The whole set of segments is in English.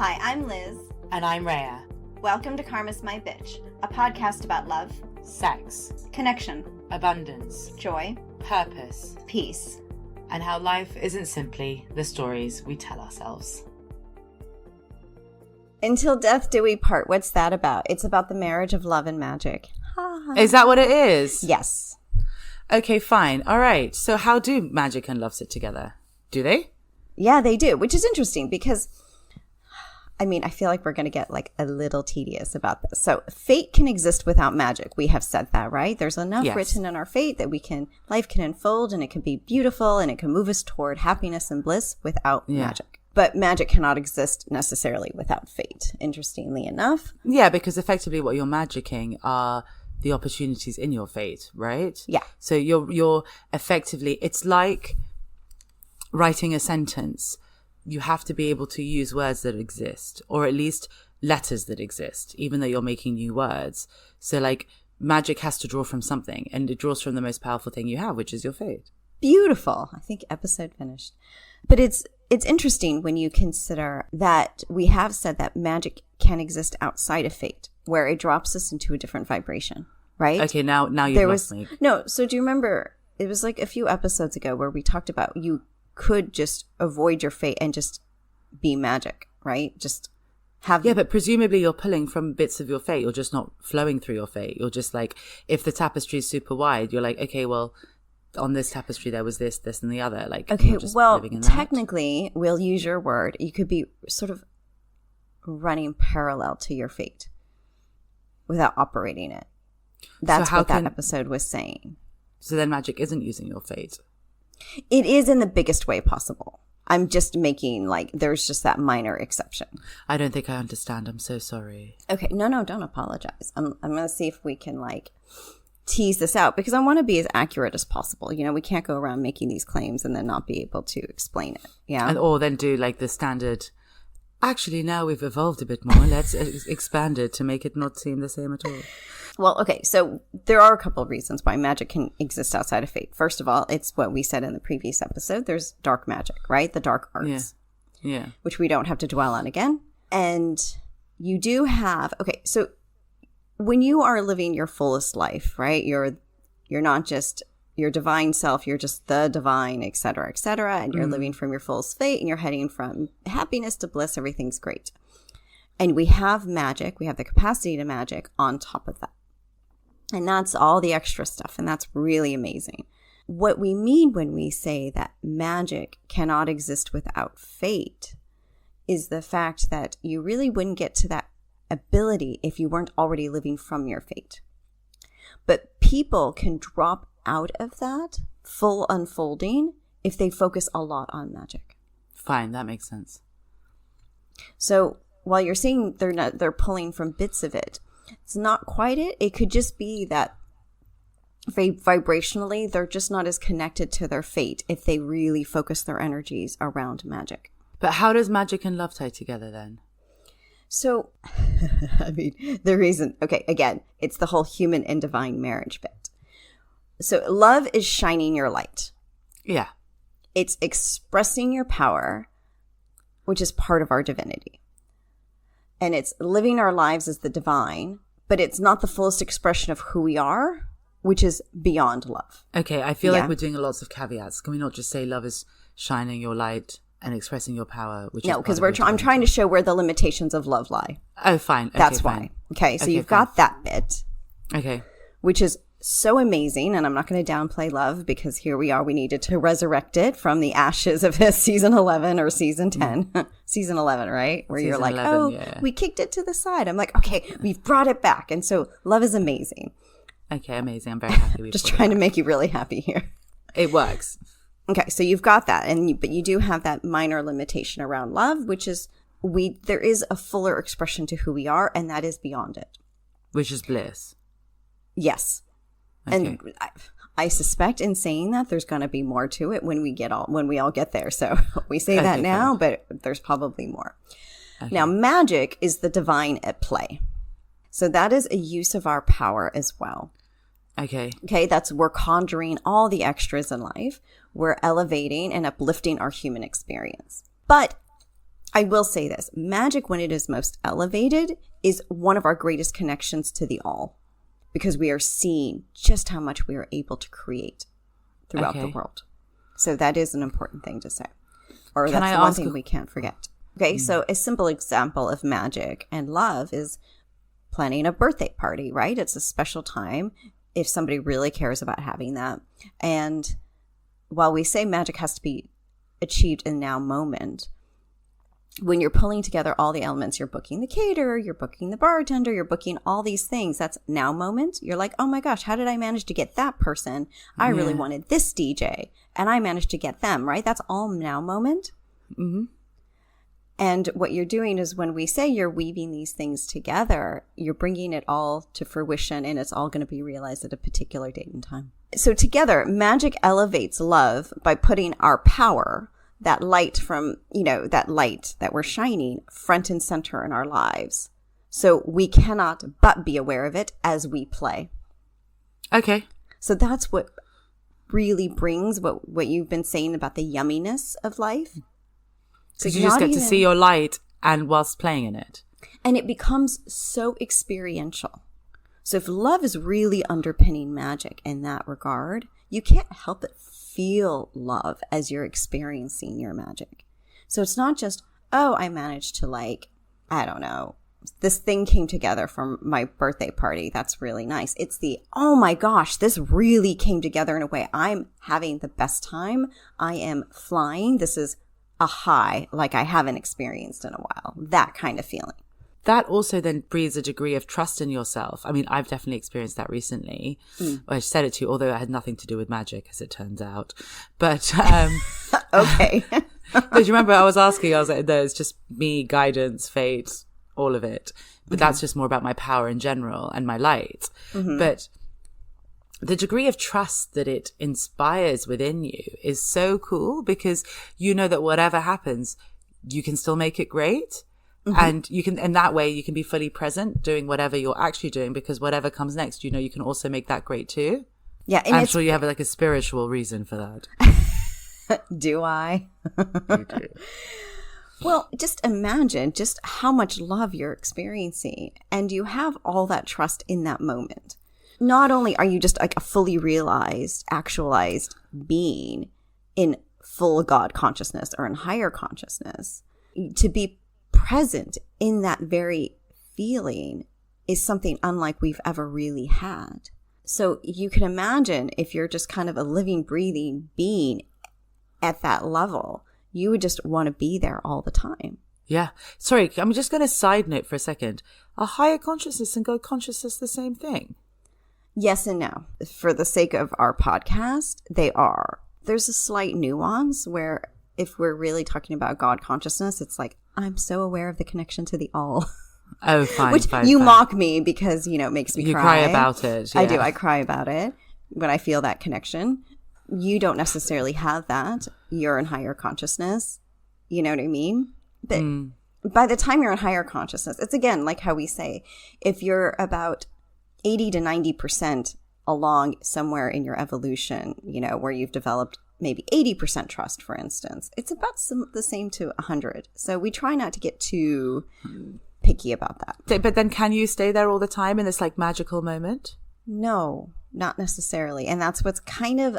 Hi, I'm Liz. And I'm Rhea. Welcome to Karma's My Bitch, a podcast about love, Sex, connection, abundance, joy, purpose, peace, and how life isn't simply the stories we tell ourselves. Until death do we part. What's that about? It's about the marriage of love and magic. Is that what it is? Yes. Okay, fine. All right. So how do magic and love sit together? Do they? Yeah, they do, which is interesting because, I feel like we're going to get like a little tedious about this. So fate can exist without magic. We have said that, right? There's enough written in our fate that life can unfold and it can be beautiful and it can move us toward happiness and bliss without magic. But magic cannot exist necessarily without fate, interestingly enough. Yeah, because effectively what you're magicking are the opportunities in your fate, right? Yeah. So you're effectively, it's like writing a sentence. You have to be able to use words that exist, or at least letters that exist, even though you're making new words. So like magic has to draw from something, and it draws from the most powerful thing you have, which is your fate. Beautiful. I think episode finished. But it's interesting when you consider that we have said that magic can exist outside of fate, where it drops us into a different vibration, right? Okay, now you've lost me. No, so do you remember, it was like a few episodes ago where we talked about you could just avoid your fate and just be magic, right? Just have... Yeah, but presumably you're pulling from bits of your fate. You're just not flowing through your fate. You're just like, if the tapestry is super wide, you're like, okay, well, on this tapestry there was this, and the other. Like, okay, well, technically, we'll use your word. You could be sort of running parallel to your fate without operating it. That's what that episode was saying. So then magic isn't using your fate. It is in the biggest way possible. I'm just making there's just that minor exception. I don't think I understand. I'm so sorry. Okay, no, don't apologize. I'm going to see if we can tease this out because I want to be as accurate as possible. You know, we can't go around making these claims and then not be able to explain it. Yeah. Or then do the standard, actually now we've evolved a bit more. Let's expand it to make it not seem the same at all. Well, okay, so there are a couple of reasons why magic can exist outside of fate. First of all, it's what we said in the previous episode. There's dark magic, right? The dark arts. Yeah. Which we don't have to dwell on again. And you do have, okay, so when you are living your fullest life, right? You're not just your divine self, you're just the divine, et cetera, and you're living from your fullest fate and you're heading from happiness to bliss, everything's great. And we have magic, we have the capacity to magic on top of that. And that's all the extra stuff, and that's really amazing. What we mean when we say that magic cannot exist without fate is the fact that you really wouldn't get to that ability if you weren't already living from your fate. But people can drop out of that full unfolding if they focus a lot on magic. Fine, that makes sense. So while you're saying they're pulling from bits of it, it's not quite it. It could just be that vibrationally, they're just not as connected to their fate if they really focus their energies around magic. But how does magic and love tie together then? So, the reason, okay, again, it's the whole human and divine marriage bit. So love is shining your light. Yeah. It's expressing your power, which is part of our divinity. And it's living our lives as the divine, but it's not the fullest expression of who we are, which is beyond love. Okay, I feel like we're doing lots of caveats. Can we not just say love is shining your light and expressing your power? No, because I'm trying to show where the limitations of love lie. Oh, fine. Okay, that's fine. why. Okay, so you've got that bit. Okay. Which is so amazing, and I'm not going to downplay love because here we are. We needed to resurrect it from the ashes of season 11 or season 10. Season 11, right? Where you're like, 11, we kicked it to the side. I'm like, okay, we've brought it back. And so love is amazing. Okay, amazing. I'm very happy. Just trying to make you really happy here. It works. Okay, so you've got that, but you do have that minor limitation around love, which is there is a fuller expression to who we are, and that is beyond it. Which is bliss. Yes. Okay. And I suspect in saying that there's going to be more to it when we all get there. So we say that now, but there's probably more. Okay. Now, magic is the divine at play. So that is a use of our power as well. Okay. Okay, we're conjuring all the extras in life. We're elevating and uplifting our human experience. But I will say this. Magic, when it is most elevated, is one of our greatest connections to the all, because we are seeing just how much we are able to create throughout the world. So that is an important thing to say. Or that's the one thing we can't forget. Okay, so a simple example of magic and love is planning a birthday party, right? It's a special time if somebody really cares about having that. And while we say magic has to be achieved in now moment, when you're pulling together all the elements, you're booking the caterer, you're booking the bartender, you're booking all these things. That's now moment. You're like, oh my gosh, how did I manage to get that person? I really wanted this DJ and I managed to get them, right? That's all now moment. Mm-hmm. And what you're doing is when we say you're weaving these things together, you're bringing it all to fruition and it's all going to be realized at a particular date and time. So together, magic elevates love by putting our power, that light from, that light that we're shining, front and center in our lives. So we cannot but be aware of it as we play. Okay. So that's what really brings what you've been saying about the yumminess of life. So you just get to see your light and whilst playing in it. And it becomes so experiential. So if love is really underpinning magic in that regard, you can't help but feel love as you're experiencing your magic. So it's not just, oh, I managed to I don't know, this thing came together for my birthday party. That's really nice. It's oh my gosh, this really came together in a way. I'm having the best time. I am flying. This is a high like I haven't experienced in a while. That kind of feeling. That also then breeds a degree of trust in yourself. I mean, I've definitely experienced that recently. I said it to you, although it had nothing to do with magic, as it turns out. But okay. But you remember I was asking, I was like, there's just me, guidance, fate, all of it. But that's just more about my power in general and my light. But the degree of trust that it inspires within you is so cool, because you know that whatever happens, you can still make it great. And you can, in that way, you can be fully present doing whatever you're actually doing, because whatever comes next, you can also make that great too. Yeah. And I'm sure you have a spiritual reason for that. Do I? You do. Well, just imagine just how much love you're experiencing, and you have all that trust in that moment. Not only are you just like a fully realized, actualized being in full God consciousness or in higher consciousness, to be present in that very feeling is something unlike we've ever really had. So you can imagine if you're just kind of a living, breathing being at that level, you would just want to be there all the time. Yeah. Sorry, I'm just going to side note for a second. Are higher consciousness and God consciousness the same thing? Yes and no. For the sake of our podcast, they are. There's a slight nuance where if we're really talking about God consciousness, it's like, I'm so aware of the connection to the all. Oh, fine. Which fine, you fine. mock me because, it makes me cry. You cry. cry about it. Yeah. I do. I cry about it when I feel that connection. You don't necessarily have that. You're in higher consciousness. You know what I mean? But by the time you're in higher consciousness, it's again, like how we say, if you're about 80 to 90% along somewhere in your evolution, where you've developed maybe 80% trust, for instance, it's about the same to 100. So we try not to get too picky about that. But then can you stay there all the time in this magical moment? No, not necessarily. And that's what's kind of,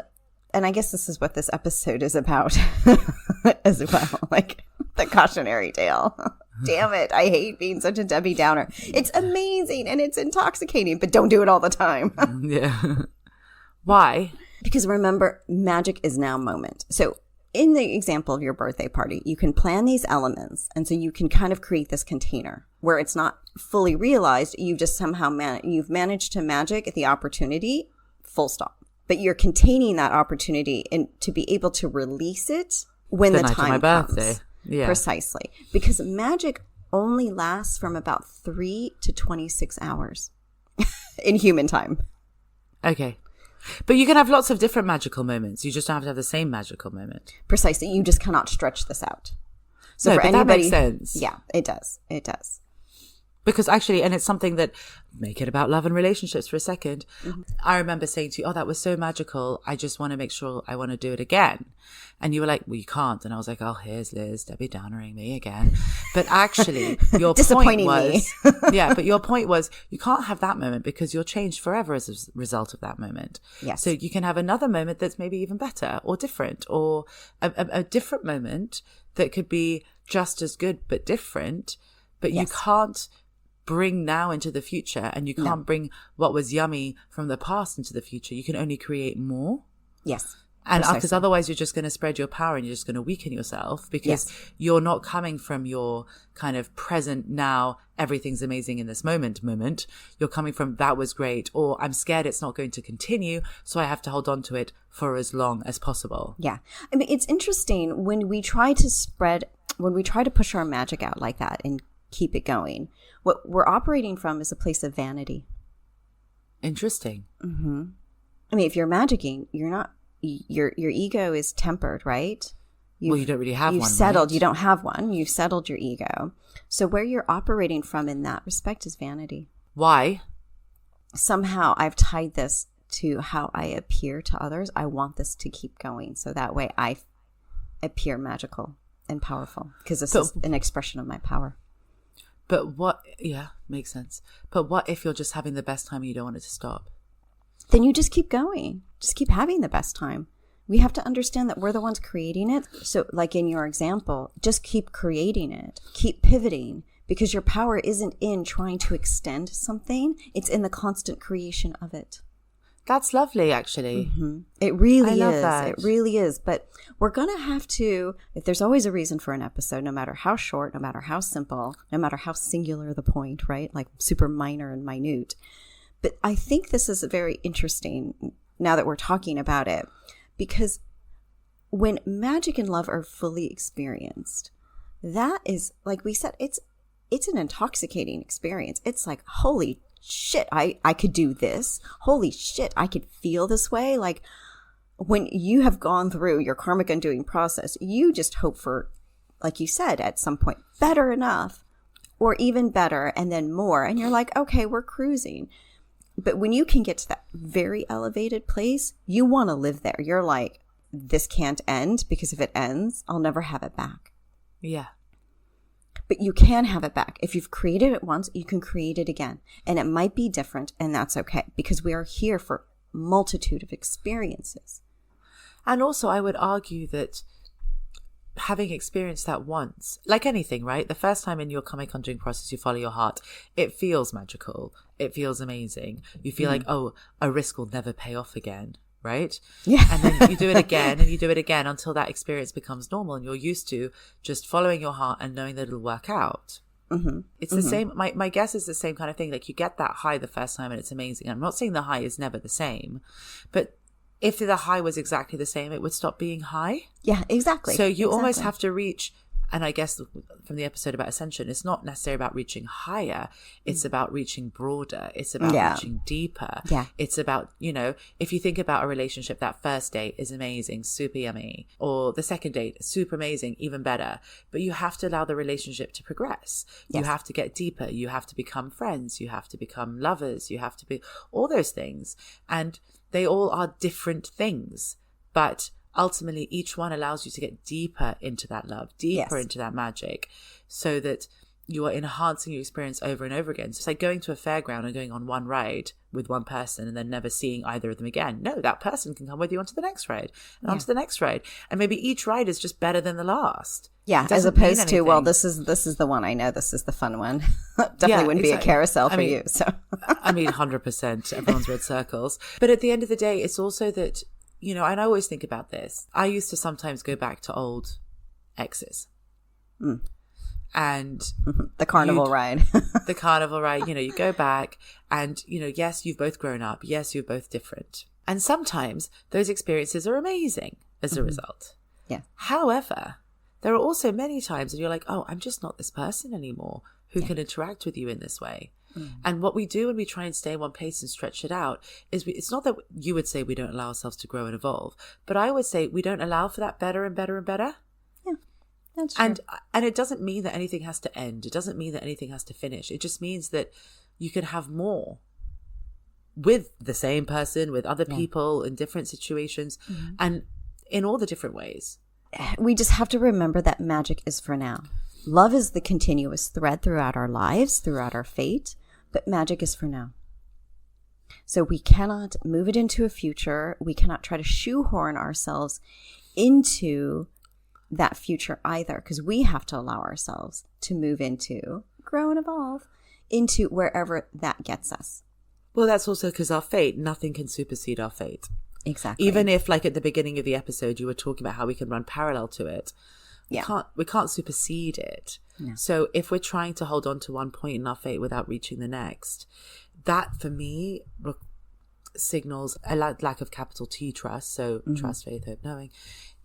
and I guess this is what this episode is about as well, like the cautionary tale. Damn it. I hate being such a Debbie Downer. It's amazing and it's intoxicating, but don't do it all the time. Yeah. Why? Because remember, magic is now moment. So in the example of your birthday party, you can plan these elements. And so you can kind of create this container where it's not fully realized. You've just somehow you've managed to magic the opportunity, full stop. But you're containing that opportunity and to be able to release it when the night time of my comes. birthday. Yeah. Precisely. Because magic only lasts from about 3 to 26 hours in human time. Okay. But you can have lots of different magical moments. You just don't have to have the same magical moment. Precisely. You just cannot stretch this out. So no, for but anybody, that makes sense. Yeah, it does. It does. Because actually, and it's something that, make it about love and relationships for a second. I remember saying to you, oh, that was so magical. I just want to make sure I want to do it again. And you were like, well, you can't. And I was like, oh, here's Liz, Debbie Downering me again. But actually, your point was, yeah, but your point was you can't have that moment because you're changed forever as a result of that moment. Yes. So you can have another moment that's maybe even better or different, or a different moment that could be just as good but different. But you can't bring now into the future, and you can't bring what was yummy from the past into the future. You can only create more. Yes. And because otherwise you're just going to spread your power and you're just going to weaken yourself, because you're not coming from your kind of present now, everything's amazing in this moment. You're coming from that was great, or I'm scared it's not going to continue, so I have to hold on to it for as long as possible. Yeah. I mean, it's interesting when we try to push our magic out like that and keep it going. What we're operating from is a place of vanity. Interesting. Mm-hmm. I mean, if you're magicking, you're not, your ego is tempered, right? You don't really have one. You've settled. Right? You don't have one. You've settled your ego. So where you're operating from in that respect is vanity. Why? Somehow I've tied this to how I appear to others. I want this to keep going. So that way I appear magical and powerful, because this is an expression of my power. But makes sense. But what if you're just having the best time and you don't want it to stop? Then you just keep going. Just keep having the best time. We have to understand that we're the ones creating it. So like in your example, just keep creating it. Keep pivoting, because your power isn't in trying to extend something. It's in the constant creation of it. That's lovely, actually. Mm-hmm. It really I love is. that. It really is. But we're going to have to, if there's always a reason for an episode, no matter how short, no matter how simple, no matter how singular the point, right? Like super minor and minute. But I think this is very interesting now that we're talking about it, because when magic and love are fully experienced, that is, like we said, it's an intoxicating experience. It's like, holy shit, I could do this. Holy shit, I could feel this way. Like when you have gone through your karmic undoing process, you just hope for, like you said, at some point, better enough or even better, and then more. And you're like, okay, we're cruising. But when you can get to that very elevated place, you want to live there. You're like, this can't end, because if it ends, I'll never have it back. Yeah. But you can have it back. If you've created it once, you can create it again. And it might be different, and that's okay, because we are here for multitude of experiences. And also, I would argue that having experienced that once, like anything, right? The first time in your karmic conjuring process, you follow your heart. It feels magical. It feels amazing. You feel like, oh, a risk will never pay off again, right? Yeah. And then you do it again and you do it again until that experience becomes normal and you're used to just following your heart and knowing that it'll work out. Mm-hmm. It's the same. My guess is the same kind of thing. Like you get that high the first time and it's amazing. I'm not saying the high is never the same, but if the high was exactly the same, it would stop being high. Yeah, exactly. So you almost have to reach, and I guess from the episode about ascension, it's not necessarily about reaching higher. It's about reaching broader. It's about reaching deeper. Yeah. It's about, if you think about a relationship, that first date is amazing, super yummy. Or the second date, super amazing, even better. But you have to allow the relationship to progress. Yes. You have to get deeper. You have to become friends. You have to become lovers. You have to be all those things. And they all are different things, but ultimately each one allows you to get deeper into that love, deeper into that magic, so that you are enhancing your experience over and over again. So it's like going to a fairground and going on one ride with one person and then never seeing either of them again. No, that person can come with you onto the next ride and onto the next ride. And maybe each ride is just better than the last. Yeah, as opposed to, well, this is the one I know. This is the fun one. Definitely wouldn't be a carousel for you. So I mean, 100%. Everyone's red circles. But at the end of the day, it's also that, and I always think about this. I used to sometimes go back to old exes. And the carnival ride. The carnival ride, you go back and, yes, you've both grown up. Yes, you're both different. And sometimes those experiences are amazing as a result. Yeah. However, there are also many times that you're like, oh, I'm just not this person anymore who can interact with you in this way. And what we do when we try and stay in one place and stretch it out is it's not that you would say we don't allow ourselves to grow and evolve, but I would say we don't allow for that better and better and better. Yeah. That's true. And it doesn't mean that anything has to end. It doesn't mean that anything has to finish. It just means that you can have more with the same person, with other people in different situations, and in all the different ways. We just have to remember that magic is for now. Love is the continuous thread throughout our lives, throughout our fate, but magic is for now. So we cannot move it into a future. We cannot try to shoehorn ourselves into that future either, because we have to allow ourselves to move into, grow and evolve into wherever that gets us. Well, that's also because our fate, nothing can supersede our fate. Exactly. Even if, like at the beginning of the episode, you were talking about how we can run parallel to it. We can't supersede it. No. So if we're trying to hold on to one point in our fate without reaching the next, that for me signals a lack of capital T trust. So trust, faith, hope, knowing,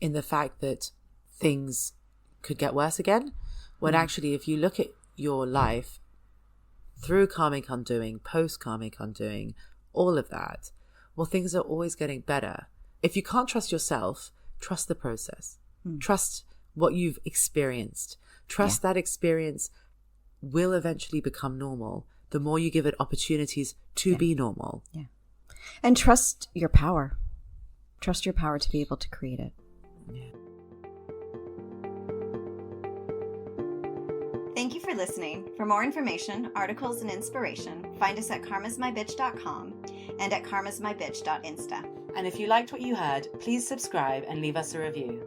in the fact that things could get worse again. When actually, if you look at your life through karmic undoing, post karmic undoing, all of that, well, things are always getting better. If you can't trust yourself, trust the process. Trust what you've experienced. Trust that experience will eventually become normal. The more you give it opportunities to be normal. Yeah. And trust your power. Trust your power to be able to create it. Yeah. Thank you for listening. For more information, articles, and inspiration, find us at karmasmybitch.com and at karmasmybitch.insta. And if you liked what you heard, please subscribe and leave us a review.